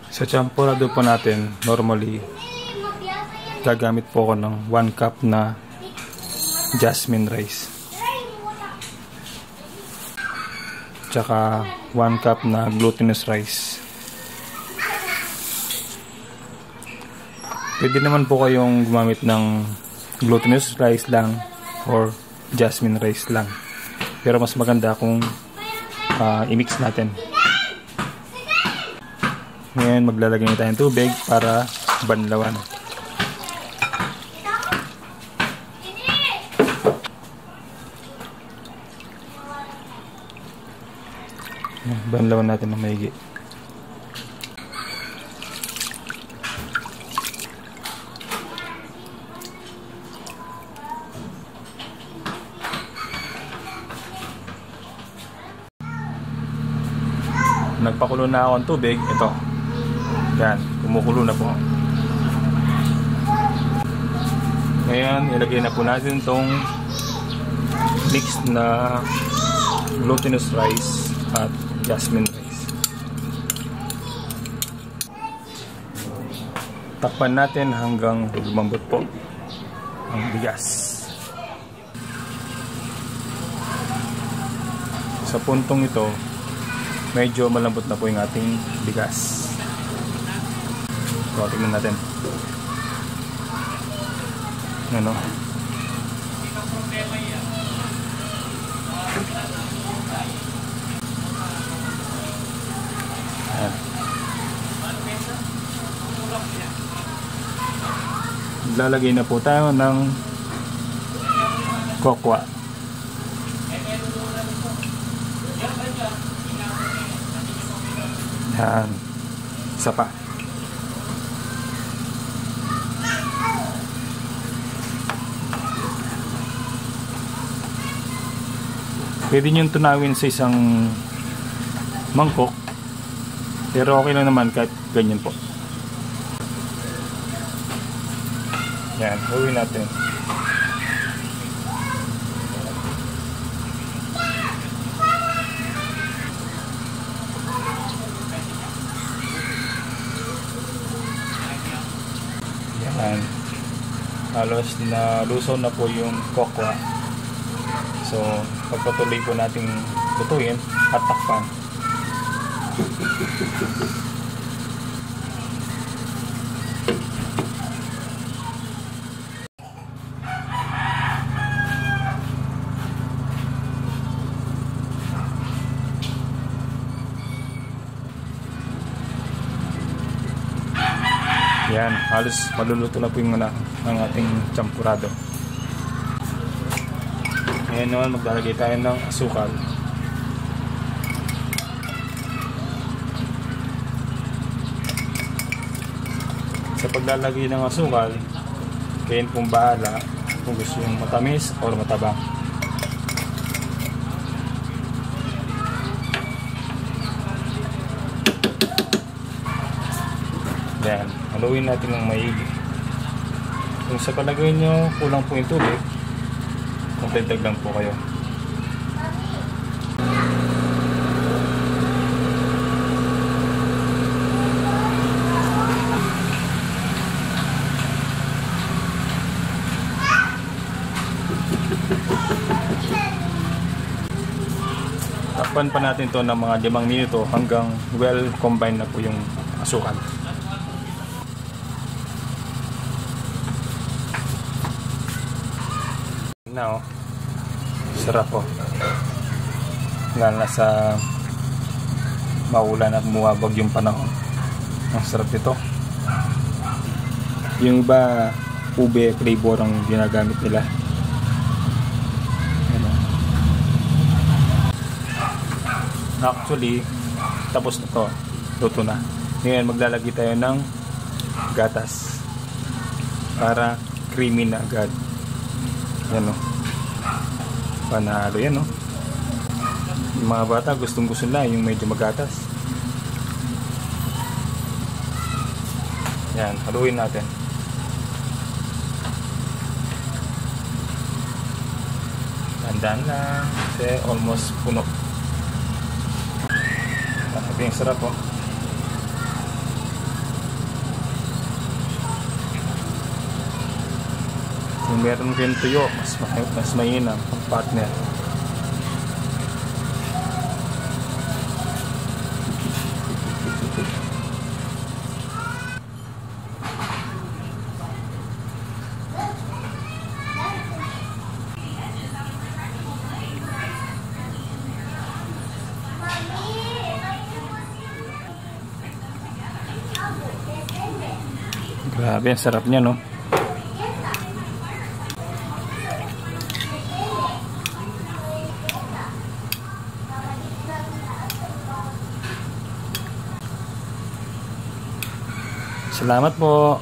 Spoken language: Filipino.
Sa champurado po natin, normally, gagamit po ako ng 1 cup na jasmine rice. Tsaka 1 cup na glutinous rice. Pwede naman po kayong gumamit ng glutinous rice lang or jasmine rice lang. Pero mas maganda kung i-mix natin. Ngayon maglalagay na tayo ng tubig para banlawan. Banlawan natin ng maigi. Nagpakulo na ako ng tubig. Ito. Yan. Kumukulo na po. Ngayon, ilagay na po natin itong mix na glutinous rice at jasmine rice. Takpan natin hanggang lumambot po ang bigas. Sa puntong ito, medyo malambot na po yung ating bigas. So, tingnan natin. Ano? Ayan. Lalagay na po tayo ng kokwa. Yan. Isa pa. Pwede nyo tunawin sa isang mangkok. Pero okay lang naman kahit ganyan po. Yan. Gawin natin. Yan. Halos na lusaw na po yung kokwa. So, pagpatuloy po nating lutuin at takpan. Yan, halos maluluto na po yung ang ating champurado. Ngayon naman maglalagay tayo ng asukal. Sa paglalagay ng asukal, kayo pong bahala kung gusto yung matamis o matabang. Yan, haluin natin ng maigi. Kung sa palagay nyo kulang po yung tubig, magdagdag lang po kayo. Takpan pa natin to ng mga 5 minuto hanggang well combined na po yung asukal. Na, oh. Sarap po. Lalo na sa maulan at muwabag yung panahon. Ang sarap ito. Yung iba ube flavor ang ginagamit nila. Ano. Actually, tapos na to. Luto na. Ngayon maglalagay tayo ng gatas para creamy na agad. Yan o. Panalo yan o. Yung mga bata gustong gusto na yung medyo magatas. Yan, haluin natin. Tandaan lang kasi almost puno. Ito yung sarap o. Kung meron rin tuyo, mas mainam ang partner. Grabe, ang sarap niya, no? Salamat po.